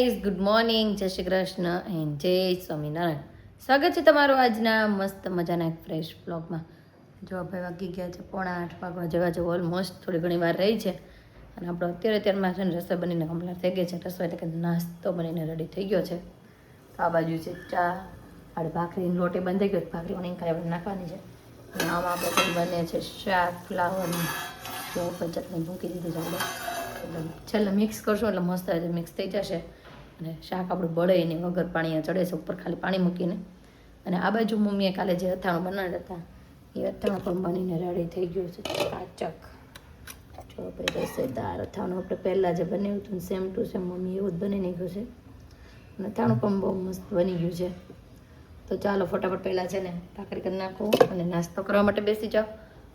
Good morning, જય Shri Krishna and જય સ્વામિનારાયણ. સ્વાગત છે તમારું આજના મસ્ત મજાના એક ફ્રેશ બ્લોગમાં. જો ભાઈ વાગી ગયા છે 7:45 વાગવા જેવા છે. ઓલમોસ્ટ થોડી ઘણી વાર રહી છે અને આપણો અત્યારમાં છે ને રસોઈ બનીને કમ્પ્લીટ થઈ ગઈ છે. રસોઈ એટલે કે નાસ્તો બનીને રેડી થઈ ગયો છે. તો આ બાજુ છે ચા, આડે ભાખરીની લોટી બંધ થઈ ગયો, ભાખરી વણી ખાઈ નાખવાની છે. અને આમાં આપણે બને છે શાક ફ્લાવરનું, જો ઉપર ચટણી મૂકી દીધી છે આપણે. એટલે છેલ્લે મિક્સ કરશું એટલે મસ્ત રીતે મિક્સ થઈ જશે અને શાક આપણું બળે નહીં, વગર પાણી ચડે છે ઉપર ખાલી પાણી મૂકીને. અને આ બાજુ મમ્મીએ કાલે જે અથાણું બનાવ્યા હતા એ અથાણું પણ બનીને રેડી થઈ ગયું છે. પાચક જો આપણે રસેદાર અથાણું આપણે પહેલાં જે બનાવ્યું હતું સેમ ટુ સેમ મમ્મી એવું જ બની નાખ્યું છે અને અથાણું પણ બહુ મસ્ત બની ગયું છે. તો ચાલો ફટાફટ પહેલાં છે ને ભાખરી કરી નાખું અને નાસ્તો કરવા માટે બેસી જાઓ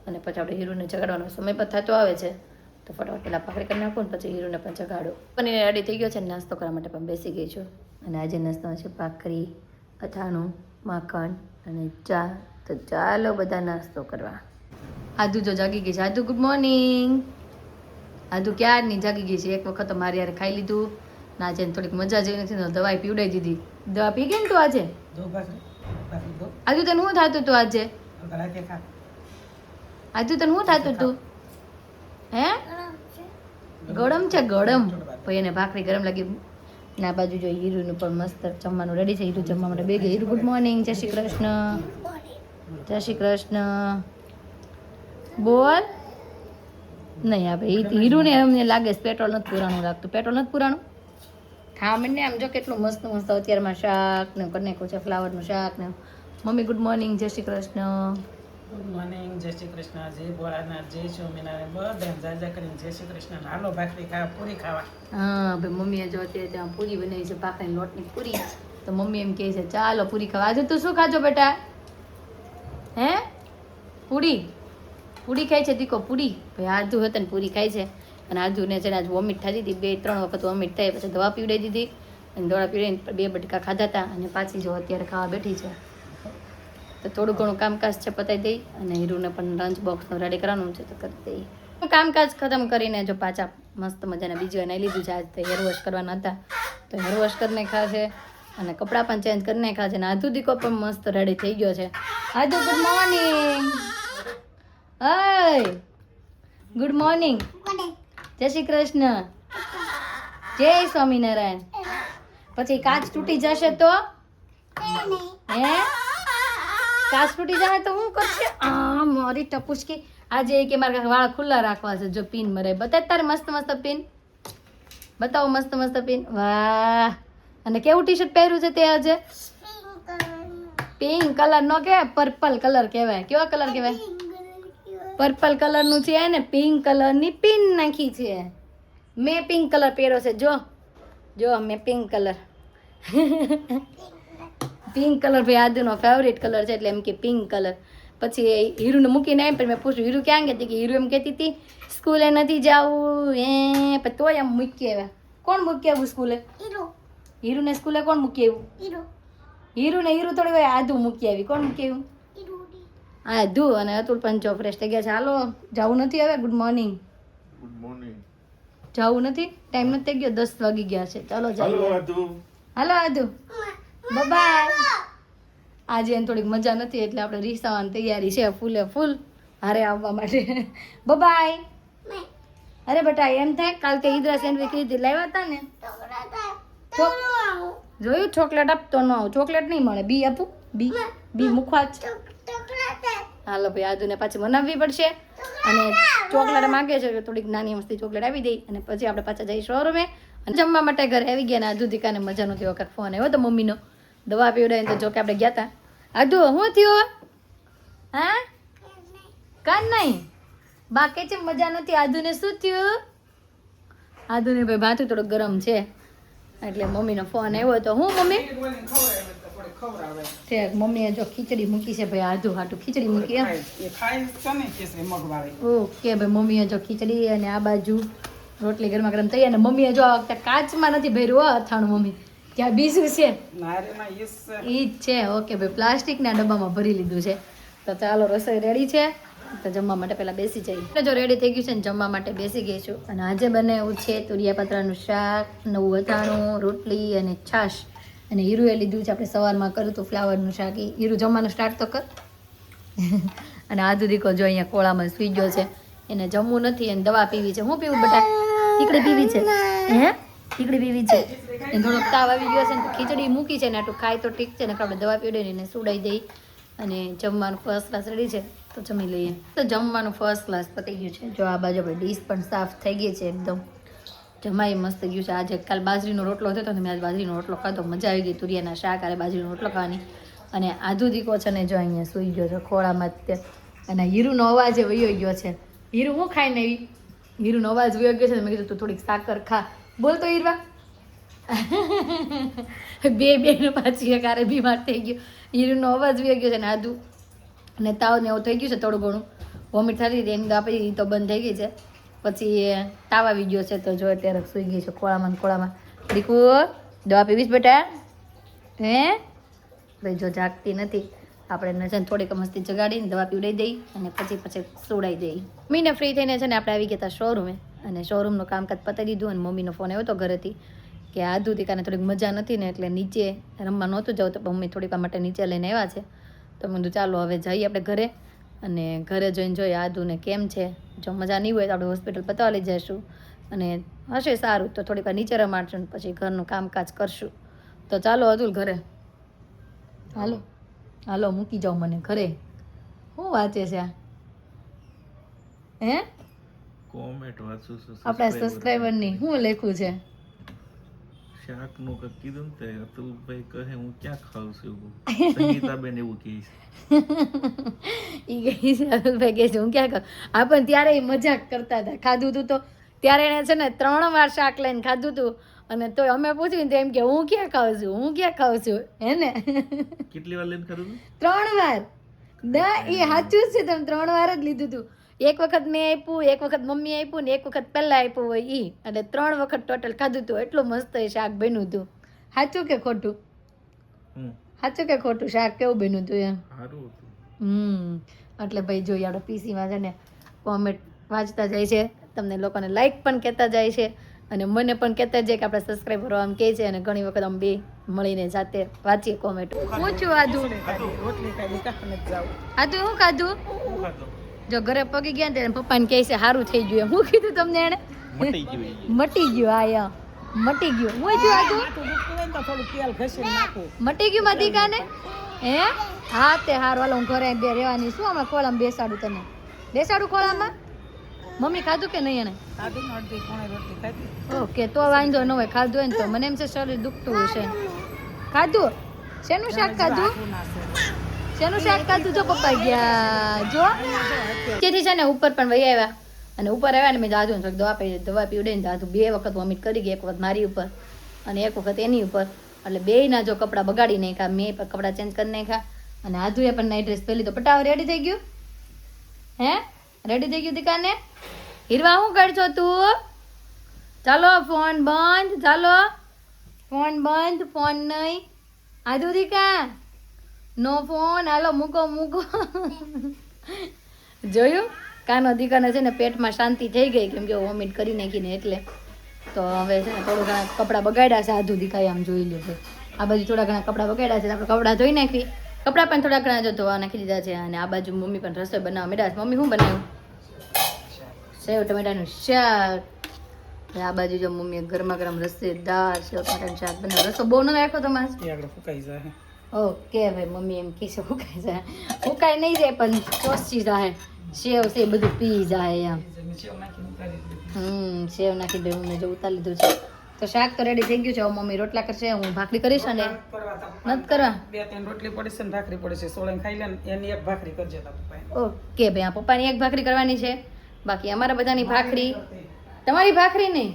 અને પછી આપણે હીરુને જગાડવાનો સમય પણ થતો આવે છે. તો ફટાફટ પહેલાં ભાખરી કરી નાખું ને પછી હીરુને પણ જગાડો. પનીર રેડી થઈ ગયો છે, નાસ્તો કરવા માટે પણ બેસી ગઈ છું. અને આજે નાસ્તામાં છે ભાખરી, અથાણું, માખણ અને ચા. તો ચાલો બધા નાસ્તો કરવા. આદુ જો જાગી ગઈ છે. આદુ ગુડ મોર્નિંગ. આદુ ક્યારની જાગી ગઈ છે. એક વખત તો મારી યાર ખાઈ લીધું ના આજે થોડીક મજા જેવી નથી તો દવાઈ પીવડાવી દીધી. દવા પી ગઈ ને તું આજે? આજુ તને શું થતું હતું આજે? આજુ તને શું થતું હતું? હે ગરમ છે ગરમ. ભાઈ એને ભાખરી ગરમ લાગી. ના બાજુ જો હીરુનું પણ મસ્ત જમવાનું રેડી છે. હીરુ જમવા માટે બે ગઈ. હીરુ ગુડ મોર્નિંગ, જય શ્રી કૃષ્ણ. જય શ્રી કૃષ્ણ બોલ. નહીં આપણે હીરુને અમને લાગે છે પેટ્રોલ નથી પુરાણું લાગતું. પેટ્રોલ નથી પુરાણું. હા મને આમ જો કેટલું મસ્ત મસ્ત અત્યારમાં શાક ને કરી નાખ્યું છે, ફ્લાવરનું શાક ને. મમ્મી ગુડ મોર્નિંગ, જય શ્રી કૃષ્ણ. ગુડ મોર્નિંગ, જય શ્રી કૃષ્ણ, જય ભોળાનાથ, જય સ્વામિનારાયણ. બધાને જાજા કરીને જય શ્રી કૃષ્ણ. હાલો ભાખરી ખાવા, પૂરી ખાવા. હા ભાઈ મમ્મીએ જો અત્યારે ત્યાં પૂરી બનાવી છે, ભાખરીની લોટની પૂરી. તો મમ્મી એમ કહે છે ચાલો પૂરી ખાવા. આજે તું શું ખાજો બેટા? હે પૂરી? પૂરી ખાય છે દીકો? પૂરી ભાઈ આદુ હતા ને પૂરી ખાય છે. અને આદુને છે ને આજ વોમિટ થતી હતી, 2-3 વખત વોમિટ થાય. પછી દવા પીવડાવી દીધી અને દવા પીવડાવીને 2 બટકા ખાધા હતા અને પાછી જો અત્યારે ખાવા બેઠી છે. તો થોડું ઘણું કામકાજ છે પતાવી દઈ અને હીરુને પણ લંચ બોક્સનું રેડી કરવાનું છે તો કરી દઈ. કામકાજ ખતમ કરીને જો પાછા મસ્ત મજાના બીજું એને લીધું છે. આજ તો હેર વોશ કરવાના હતા તો હેર વોશ કરી નાખ્યા છે અને કપડાં પણ ચેન્જ કરી નાખ્યા છે. અને આદુ દીકો પણ મસ્ત રેડી થઈ ગયો છે. આદુ good morning. Hi good morning, જય શ્રી કૃષ્ણ, જય સ્વામિનારાયણ. પછી કાચ તૂટી જશે તો? હે કાચ તૂટી જાય તો હું કરશે? આ મારી ટપુસકી આજે કે મારા વાળ ખુલ્લા રાખવા છે. જો પિન મરે બતાય તારે મસ્ત મસ્ત પિન બતાવો. મસ્ત મસ્ત પિન. વાહ. અને કેવું ટી શર્ટ પહેર્યું છે તે આજે? પિંક કલર નો કહેવાય, પર્પલ કલર કહેવાય. કેવો કલર કહેવાય? પર્પલ કલરનું છે ને પિંક કલરની પિન નાખી છે. મેં પિંક કલર પહેર્યો છે. જો જો મેં પિંક કલર પિંક કલર ભાઈ આદુનો ફેવરેટ કલર છે એટલે એમ કે પિંક કલર. પછી હીરુને મૂકીને આવી પણ મેં પૂછ્યું હીરુ ક્યાં કહેતી કે હીરુ એમ કહેતી હતી સ્કૂલે નથી જવું એ. પણ તોય એમ મૂકી આવ્યા. કોણ મૂકી આવ્યું સ્કૂલે? હીરુને સ્કૂલે કોણ મૂકી આવ્યું? હીરુને હીરુ થોડી વાર આદુ મૂકી આવી. કોણ મૂકી આવ્યું? આદુ. અને અતુલ પણ જો ફ્રેશ થઈ ગયા છે. હાલો જવું નથી હવે? Good morning. Good morning. જવું નથી? ટાઈમ નથી થઈ ગયો, 10 વાગી ગયા છે. ચાલો જઈએ. હાલો આદુ બાય. આજે એને થોડીક મજા નથી એટલે આપણે રીસાવાની તૈયારી છે ફૂલે ફૂલ હારે આવવા માટે. બાય. અરે બેટા એમ થાય કાલ કે ઈદરા સેન્ડવિચ લીધી લાવ્યા હતા ને જોયું? ચોકલેટ આપતો ન આવું. ચોકલેટ નહીં મળે. બી આપું? બી મૂકવા જ. હાલો ભાઈ આદુને પાછી બનાવવી પડશે અને ચોકલેટ માંગે છે થોડીક નાની મસ્તી ચોકલેટ આપી દઈ અને પછી આપણે પાછા જઈ શોરૂમે અને જમવા માટે ઘરે આવી ગયા. ને આદુ દીકાને મજા નહોતી. વખત ફોન આવ્યો તો મમ્મીનો દવા પીવડાવીને તો જો કે આપણે ગયા હતા. આદુ શું થયું? હા કાન નહીં બાકી છે મજા નથી. આદુને શું થયું? આદુને ભાઈ માથું થોડુંક ગરમ છે એટલે મમ્મીનો ફોન આવ્યો તો હું મમ્મી મમ્મીએ જો ખીચડી મૂકી છે ભાઈ આદુ હાટું ખીચડી મૂકી. ઓકે ભાઈ મમ્મીએ જો ખીચડી અને આ બાજુ રોટલી ગરમા ગરમ થઈ. અને મમ્મીએ જો આ વખતે કાચમાં નથી ભર્યું અથાણું. મમ્મી ત્યાં બીજું છે ઈ જ છે. ઓકે ભાઈ પ્લાસ્ટિકના ડબ્બામાં ભરી લીધું છે. તો ચાલો રસોઈ રેડી છે તો જમવા માટે પહેલાં બેસી જઈએ એટલે જો રેડી થઈ ગયું છે ને જમવા માટે બેસી ગઈ છું અને આજે બનાવ્યું છે તુરિયા પાત્રાનું શાક, નવું અથાણું, રોટલી અને છાશ. અને હીરુએ લીધું છે આપણે સવારમાં કર્યું હતું ફ્લાવરનું શાક. હીરુ જમવાનું સ્ટાર્ટ તો કર. અને આધુ દીકો જો અહીંયા કોળામાં સૂઈ ગયો છે, એને જમવું નથી અને દવા પીવી છે. હું પીવું બેટા? ટીકડી પીવી છે? હે ટીકડી પીવી છે? એને થોડોક તાવ આવી ગયો છે ને તો ખીચડી મૂકી છે ને આટલું ખાય તો ઠીક છે ને આપણે દવા પીવડાવીને એને સુડાઈ દઈ અને જમવાનું ફર્સ્ટ ક્લાસ રેડી છે તો જમી લઈએ. તો જમવાનું ફર્સ્ટ ક્લાસ પતી ગયું છે. જો આ બાજુ આપણે ડીશ પણ સાફ થઈ ગઈ છે એકદમ. જમાઈ મસ્ત ગયું છે. આજે કાલ બાજરીનો રોટલો હતો તો મેં આજ બાજરીનો રોટલો ખાધો. મજા આવી ગઈ તુરિયાના શાક અને બાજરીનો રોટલો ખાવાની. અને આધુ દીકો છે ને જો અહીંયા સૂઈ ગયો છે ખોળામાં જ. અને હીરુનો અવાજ વયો ગયો છે. હીરુ હું ખાઈને આવી? હીરુનો અવાજ વયો ગયો છે મેં કીધું તું થોડીક સાકર ખા. બોલ તો હીરવા. બે પાછી એકારે બીમાર થઈ ગયો. હીરુનો અવાજ વયો ગયો છે ને આધુ ને તાવ ને એવું થઈ ગયું છે થોડું ઘણું. વોમિટ થતી હતી એની આપી તો બંધ થઈ ગઈ છે. પછી તાવ આવી ગયો છે તો જો અત્યારે સૂઈ ગઈ છે ખોળામાં ને ખોળામાં. દીકુ દવા પીવીશ બેટા? હે ભાઈ જો જાગતી નથી. આપણે છે ને થોડીક મસ્તી જગાડીને દવા પીવડાવી દઈ અને પછી સુવડાવી દઈ. મમ્મીને ફ્રી થઈને છે ને આપણે આવી ગયા હતા શોરૂમે અને શોરૂમનું કામકાજ પતાવી દીધું. અને મમ્મીનો ફોન આવ્યો હતો ઘરેથી કે આધુ દીકાને થોડીક મજા નથી ને એટલે નીચે રમવા નહોતું જવું તો મમ્મી થોડીક માટે નીચે લઈને આવ્યા છે. તો મેં કીધું ચાલો હવે જઈએ આપણે ઘરે અને ઘરે જોઈને જોઈએ આધુને કેમ છે. જો મજા નહીં હોય તો આપણે હોસ્પિટલ પતાવવા લઈ જઈશું અને હશે સારું તો થોડીક વાર નીચે રમાડશું ને પછી ઘરનું કામકાજ કરશું. તો ચાલો અતુલ ઘરે. હાલો હાલો મૂકી જાઓ મને ઘરે. શું વાંચે છે આ? હે કોમેન્ટ વાંચું છું આપણા સબસ્ક્રાઈબરની શું લખ્યું છે? શાકનું કંઈક કીધું ને તે અતુલભાઈ કહે હું ક્યાં ખાઉં છું સંગીતાબેન એવું કહે છે. ઈ ગઈ છે અતુલભાઈ કહે છે હું ક્યાં ખાઉં. હા પણ ત્યારે એ મજાક કરતા હતા. ખાધું હતું તો ત્યારે એણે છે ને 3 વાર શાક લઈને ખાધું હતું અને તો અમે પૂછ્યું તો એમ કે હું ક્યાં ખાઉં છું, હું ક્યાં ખાઉં છું. હે ને કેટલી વાર લઈને ખાધું 3 વાર. ના એ સાચું જ છે. તમે 3 વાર જ લીધું હતું. એક વખત મેં આપ્યું, એક વખત મમ્મી આપ્યું ને એક વખત પહેલા આપ્યું હોય ઈ. એટલે 3 વખત ટોટલ ખાધું હતું. એટલું મસ્ત એ શાક બન્યું હતું. સાચું કે ખોટું? સાચું કે ખોટું? શાક કેવું બન્યું હતું એમ? સારું હતું. એટલે ભાઈ જોઈએ આપણે પીસીમાં છે ને કોમેન્ટ વાંચતા જાય છે, તમને લોકોને લાઈક પણ કહેતા જાય છે અને મને પણ કહેતા જાય કે આપણા સબસ્ક્રાઈબરો આમ કહે છે અને ઘણી વખત આમ બે મળીને જાતે વાંચીએ કોમેન્ટ. પૂછું આધુ રોટલી ખાઈ કાને જાવ. આધુ શું ખાધું? જો ઘરે પગી ગયા ને પપ્પાને કહે છે સારું થઈ ગયું. હું કીધું તમને એને? મટી ગયું. હા યા મટી ગયું. હું થયું આધુ? થોડું તેલ ઘસીને નાખું. મટી ગયું મારી દીકાને? હે હા તે હાર વાલો હું ઘરે બે રહેવાની શું હમણાં ખોળામાં બેસાડું તને? બેસાડું ખોળામાં? મમ્મી ખાધું કે નહીં એને? અડધી પોણી રોટલી ખાધી. ઓકે તો વાંધો ન હોય. ખાધું હોય ને તો મને એમ છે શરીર દુખતું હશે. ખાધું? શેનું શાક ખાધું? શેનું શાક ખાધું? જો પપ્પા ગયા જો તેથી છે ને ઉપર પણ વહી આવ્યા અને ઉપર આવ્યા ને મેં દાદુ ને દવા પીવડાવીને દાદુ 2 વખત વોમિટ કરી ગઈ. એક વખત મારી ઉપર અને એક વખત એની ઉપર. એટલે બેયના જો કપડાં બગાડી નાખ્યા. મેં પણ કપડાં ચેન્જ કરી નાખ્યા અને આધુએ પણ નાઇટ ડ્રેસ પહેરી. તો પટાવ રેડી થઈ ગયું? હે રેડી થઈ ગયું દીકાને? હીરવા શું કરશો તું? ચાલો ફોન બંધ. ચાલો ફોન બંધ. ફોન નહીં આધુ દીકા નો ફોન. હાલો મૂકો મૂકો. જોયું કાનો દીકાને છે ને પેટમાં શાંતિ થઈ ગઈ કેમ કે વોમિટ કરી નાખીને એટલે. તો હવે છે ને થોડું ઘણા કપડાં બગાડ્યા છે આધુ દીકાએ આમ જોઈ લે છે. આ બાજુ થોડા ઘણા કપડાં બગાડ્યા છે આપણે કપડાં ધોઈ નાખી. કપડાં પણ થોડા ઘણા જો ધોવા નાખી દીધા છે અને આ બાજુ મમ્મી પણ રસોઈ બનાવવા માંડ્યા છે. મમ્મી શું બનાવ્યું? સેવ ટમેટાનું શાક. આ બાજુ જો મમ્મીએ ગરમા ગરમ રસેદાર સેવ ટમેટાનું શાક બનાવ્યું. રસો બહુ ન નાખ્યો તમારે? એ આગળ ફૂકાઈ જાય. ઓકે ભાઈ મમ્મી એમ કહે છે ફૂકાઈ જાય. ફૂકાઈ નહીં જાય પણ ચોસી જાય. સેવ છે બધું પી જાય એમ. સેવ નાખી દે મમ્મી જો ઉતારી લીધું છે. તો શાક તો રેડી થઈ ગયું છે. હવે મમ્મી રોટલા કરશે, હું ભાખરી કરીશ અને નથી કરવા 2-3 રોટલી પડી છે ને ભાખરી પડી છે. સોળે ખાઈ લે ને એની એક ભાખરી કરજે તારા પપ્પાએ. ઓકે ભાઈ આ પપ્પાની એક ભાખરી કરવાની છે, બાકી અમારા બધાની ભાખરી. તમારી ભાખરી નહીં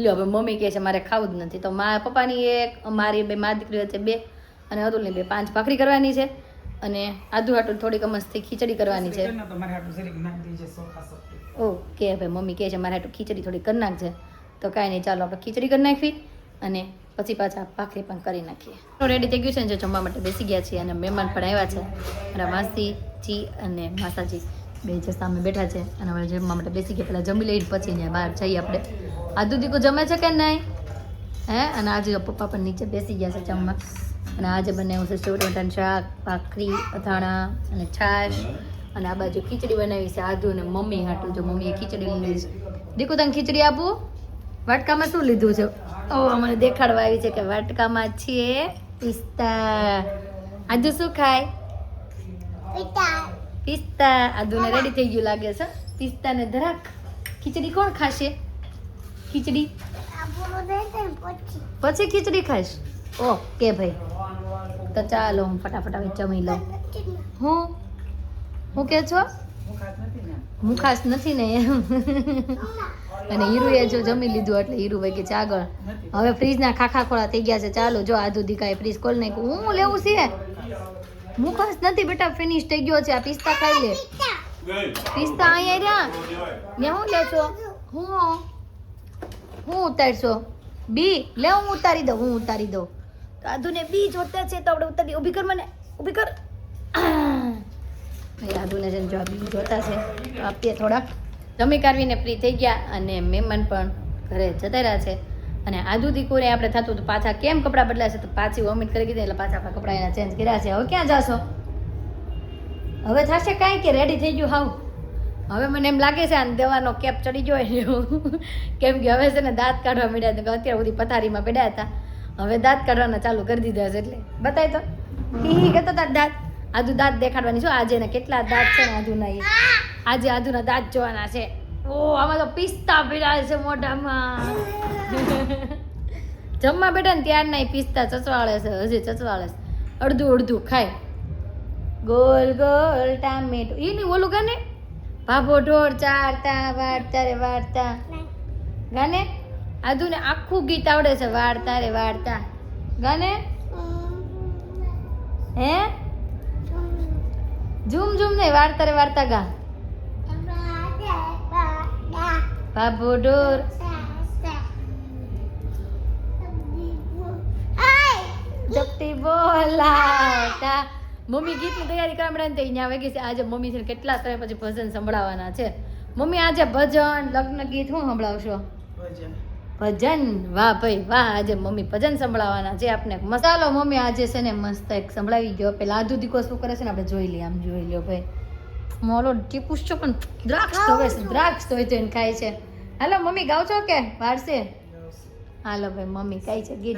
લ્યો હવે મમ્મી કહે છે મારે ખાવું જ નથી. તો મારા પપ્પાની એક, મારી બે મા દીકરી વચ્ચે 2 અને અતુલની 2 5 ભાખરી કરવાની છે અને આધુ હાટું થોડીક મસ્તી ખીચડી કરવાની છે. ઓકે ભાઈ મમ્મી કહે છે મારે હાટું ખીચડી થોડી કરી નાખજે. તો કાંઈ નહીં ચાલો આપણે ખીચડી કરી નાખવી અને પછી પાછા ભાખરી પણ કરી નાખીએ. રેડી થઈ ગયું છે ને, જે જમવા માટે બેસી ગયા છીએ અને મહેમાન પણ આવ્યા છે. મારા માસીજી અને માસાજી બે જે સામે બેઠા છે અને હવે જમવા માટે બેસી ગયા. પહેલાં જમી લઈને પછી અહીંયા બહાર જઈએ આપણે. આદુ દીકુ જમે છે કે નહીં? હે? અને આજે પપ્પા પણ નીચે બેસી ગયા છે જમવા. અને આજે બનાવ્યું છે સેવ ટમેટાનું શાક, ભાખરી, અથાણા અને છાશ. અને આ બાજુ ખીચડી બનાવી છે આદુ અને મમ્મી હાટું. જો મમ્મીએ ખીચડી લીધી છે. દીકુ તને ખીચડી આપું? વાટકામાં શું લીધું છે? ઓ મને દેખાડવા આવી છે કે વાટકામાં છે પિસ્તા. આદુ શું ખાય? પિસ્તા. આદુને રેડી થઈ ગયું લાગે છે. પિસ્તા ને ધરાક. ખીચડી કોણ ખાશે? ખીચડી પછી ખીચડી ખાઈશ? ઓકે ભાઈ, તો ચાલો હું ફટાફટ હવે જમી લઉં. હું કે છો? હું ખાસ નથી ને એમ. અને હીરુએ જો જમી લીધું એટલે હીરુ ભાઈ કે છે આગળ. હવે ફ્રીજના ખાખા ખોળા થઈ ગયા છે. ચાલો જો આદુ દીકાએ ફ્રીજ ખોલ નાખ્યું. હું લેવું છે? હું ખાસ નથી બેટા, ફિનિશ થઈ ગયો છે. આ પિસ્તા ખાઈ લે. પિસ્તા અહીંયા રહ્યા ને. હું લે છો? હું ઉતારશો? બી લે, હું ઉતારી દઉં. હું ઉતારી દઉં. તો આદુને બી જોતા છે તો આપણે ઉતારી. ઊભી કર મને, ઊભી કર. ભાઈ આદુને છે ને જો બી જોતા છે તો આપીએ થોડાક. જમી કાઢવીને ફ્રી થઈ ગયા અને મહેમાન પણ ઘરે જતા રહ્યા છે. અને આદુ દીકુને આપણે થતું તો પાછા કેમ કપડાં બદલાશે, તો પાછી વોમિટ કરી દીધી એટલે પાછા આપણે કપડાં એના ચેન્જ કર્યા છે. હવે ક્યાં જાશો? હવે થશે કાંઈ કે રેડી થઈ ગયું? હાવ હવે મને એમ લાગે છે આને દેવાનો કેપ ચડી ગયો એવું. કેમ કે હવે છે ને દાંત કાઢવા મળ્યા હતા. અત્યાર સુધી પથારીમાં પડ્યા હતા, હવે દાંત કાઢવાના ચાલુ કરી દીધા છે. એટલે બતાય તો હી કહેતો તાર દાંત. આદુ દાંત દેખાડવાની છો આજે ને. કેટલા દાંત છે ને આદુના? એ આજે આદુના દાંત જોવાના છે. ઓ આમાં તો પિસ્તા પીડાય છે મોઢામાં. જમવા બેઠા ને ત્યાર ના પિસ્તા ચચવાળે છે. હજી ચચવાળે છે. અડધું અડધું ખાય. ગોલ ગોલ ટામેટો એની ઓલું ગાને ભાભો ઢોર ચારતા વાળતા રે વાળતા ગાને. આદુને આખું ગીત આવડે છે. વાળતા રે વાળતા ગાને. હે ઝૂમ ઝૂમ નહીં, વાળતા રે વાળતા ગા. ભાભો ઢોર જપટી બોલાતા. મમ્મી ગીતની તૈયારી કરવા મળે ને તો અહીંયા વાગી છે. આજે મમ્મી છે ને કેટલા સમય પછી ભજન સંભળાવવાના છે. મમ્મી આજે ભજન લગ્ન ગીત શું સંભળાવશો? ભજન. વાહ ભાઈ વાહ, આજે મમ્મી ભજન સંભળાવવાના છે આપને. મસાલો મમ્મી આજે છે ને મસ્ત એક સંભળાવી ગયો. પેલા આદુ દીકો શું કરે છે ને આપણે જોઈ લઈએ. આમ જોઈ લ્યો ભાઈ. મોલો ટીપુસ છો પણ દ્રાક્ષ ધોવે છે. દ્રાક્ષ ધોઈ ધોઈને ખાય છે. હાલો મમ્મી ગાવ છો કે વારસે? હાલો ભાઈ મમ્મી કાઈ છે ગીત.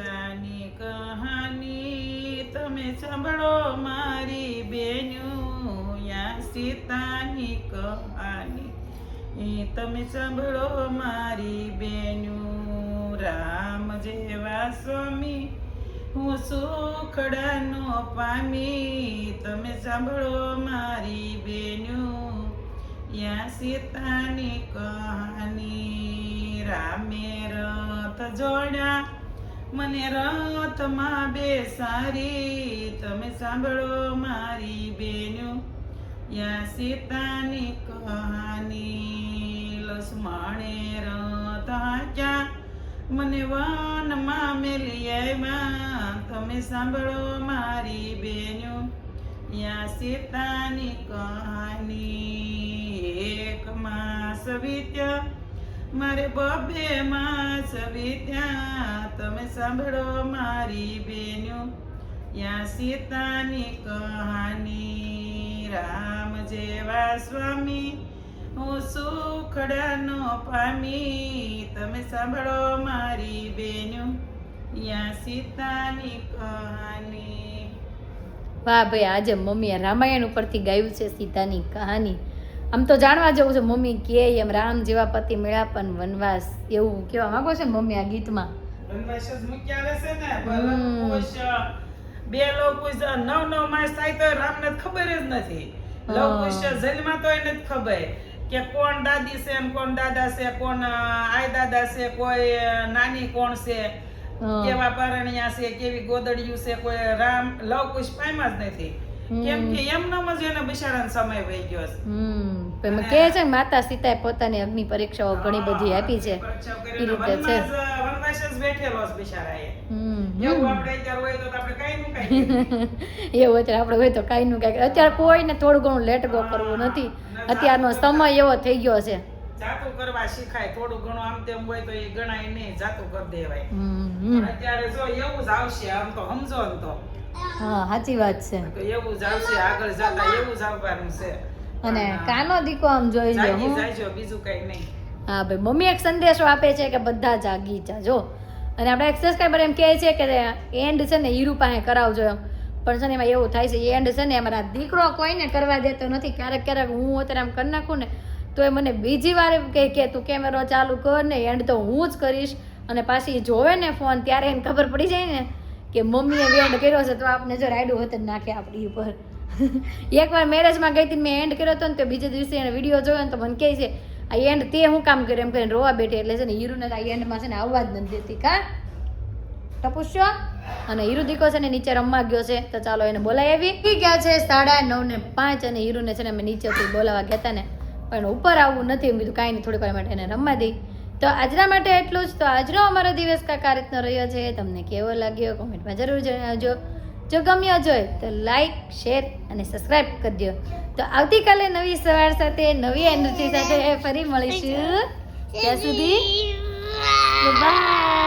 કહાની તમે સાંભળો મારી બેન્યું, યા સીતાની કહાની તમે સાંભળો મારી બેન્યું. રામ જેવા સ્વામી હું સુખડાનો પામી, તમે સાંભળો મારી બેન્યું, યા સીતાની કહાની. રામે રથ જોડ્યા મને રથમાં બેસારી, તમે સાંભળો મારી બેન્યું, યા સીતાની કહાની. લક્ષ્મણે રથ હાંક્યા મને વનમાં મેલી આવ્યા, તમે સાંભળો મારી બેન્યું, યા સીતાની કહાની. એક માસ વીત્યા મારે બબે માસ વીત્યા, તમે સાંભળો મારી બેન્યું, યા સીતાની કહાની. રામ જેવા સ્વામી હું સુખડાનો પામી, તમે સાંભળો મારી બેન્યું, યા સીતાની કહાની. વાહ ભાઈ, આજે મમ્મીએ રામાયણ ઉપરથી ગાયું છે સીતાની કહાની. આમ તો જાણવા જેવું છે. મમ્મી કે એમ રામ જેવા પતિ મળ્યા પણ વનવાસ, એવું કેવા માંગો છે ને મમ્મી આ ગીતમાં? વનવાસ જ મૂકી આવે છે ને. ભલકુશ બે લવકુશ 9 માસ થાય તો રામને ખબર જ નથી. લવકુશ જન્મા તો એને જ ખબર કે કોણ દાદી છે ને કોણ દાદા છે, કોણ આઈ દાદા છે, કોઈ નાની કોણ છે, કેવા પરણ્યા છે, કેવી ગોદડિયું છે. કોઈ રામ લવકુશ પામ્યા જ નથી. કેમ કે એમનામ જ એને બિચારાને સમય વહી ગયો છે. પણ કહે છે ને માતા સીતાએ પોતાની અગ્નિ પરીક્ષાઓ ઘણી બધી આપી છે પરીક્ષાઓ એ કરીને રીતે છે. વનવાસ જ બેઠેલો છે બિચારાએ. હમ એવું આપણે અત્યારે હોય તો આપણે કાંઈ નું કાંઈ એવું અત્યારે આપણે હોય તો કાંઈ નું કાંઈ અત્યારે કોઈને થોડું ઘણું લેટ ગો કરવું નથી. અત્યારનો સમય એવો થઈ ગયો છે. જાતું કરવા શીખાય. થોડું ઘણું આમ તેમ હોય તો એ ગણાય નહીં, જાતું કરી દેવાય. હમ અત્યારે જો એવું જ આવશે, આમ તો સમજો ને તો હા સાચી વાત છે. તો એવું જ આવશે, આગળ જતા એવું જ આવવાનું છે. અને કાનો દીકો આમ જોઈ લો જાગી હું જાજો, બીજું કઈ નહીં. હા ભાઈ મમ્મી એક સંદેશો આપે છે કે બધા જાગી જાજો. અને આપણા એક સબસ્ક્રાઈબર એમ કહે છે કે એન્ડ છે ને હીરુ પાસે કરાવજો એમ. પણ છે ને એમાં એવું થાય છે એન્ડ છે ને અમારા દીકરો કોઈને કરવા દેતો નથી. ક્યારેક ક્યારેક હું અત્યારે આમ કરી નાખું ને તો એ મને બીજી વાર એમ કહે કે તું કેમેરો ચાલુ કર ને એન્ડ તો હું જ કરીશ. અને પાછી જોવે ને ફોન ત્યારે એને ખબર પડી જાય ને કે મમ્મીએ એન્ડ કર્યો છે તો આપને જો રાયડું હોત જ નાખે આપણી ઉપર. એકવાર મેરેજમાં ગઈ હતી મેં એન્ડ કર્યો હતો ને તો બીજે દિવસે એને વિડીયો જોયો ને તો મને કહે છે આ એન્ડ તે હું કામ કર્યું એમ કરીને રોવા બેઠી. એટલે છે ને હીરુને આ એન્ડમાં છે ને આવવા જ નથી દેતી કા ટપુસ્યો. અને હીરુ દીકો છે ને નીચે રમવા ગયો છે તો ચાલો એને બોલાવી આવી. ગયા છે 9:05 અને હીરુને છે ને અમે નીચેથી બોલાવવા ગયા હતા ને પણ ઉપર આવવું નથી. એમ કીધું કાંઈ નહીં થોડીક વાર માટે એને રમવા દઈ. તો આજના માટે એટલું જ. તો આજનો અમારો દિવસ કાંઈક આ રીતનો રહ્યો છે. તમને કેવો લાગ્યો કોમેન્ટમાં જરૂર જણાવજો. જો ગમ્યો જોઈએ તો લાઈક શેર અને સબસ્ક્રાઈબ કરી દો. તો આવતીકાલે નવી સવાર સાથે નવી એનર્જી સાથે ફરી મળીશું. ત્યાં સુધી બાય.